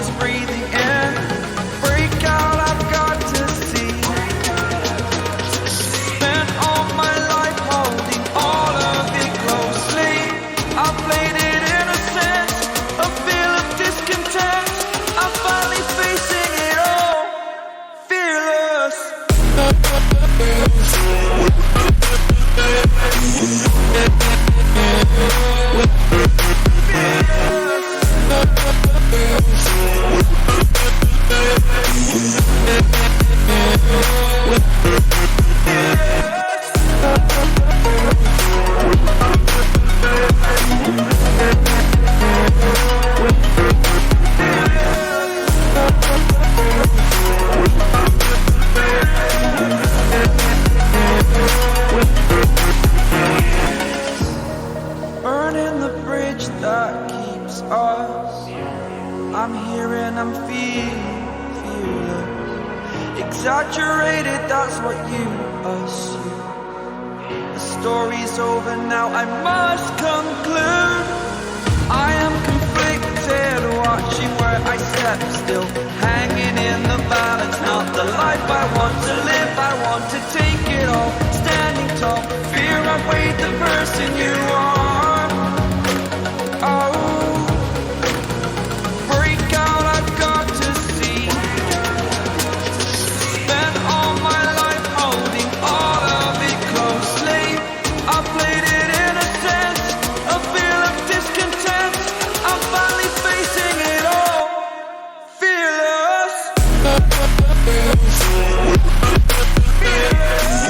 is breathing in. Break out, I've got to see. Spent all my life holding all of it closely. I played it innocent, a feel of discontent. I'm finally facing it all, fearless. Burning the bridge that keeps us. I'm here and I'm fearless. Exaggerated, that's what you assume. The story's over now, I must conclude. I am conflicted, watching where I step still, hanging in the balance. Not the life I want to live, I want to take it all. Standing tall, fear outweighed the person you are. Oh, break out, I've got to see. Spent all my life holding all of it closely. I played it innocent, a feel of discontent. I'm finally facing it all, fearless. Fearless.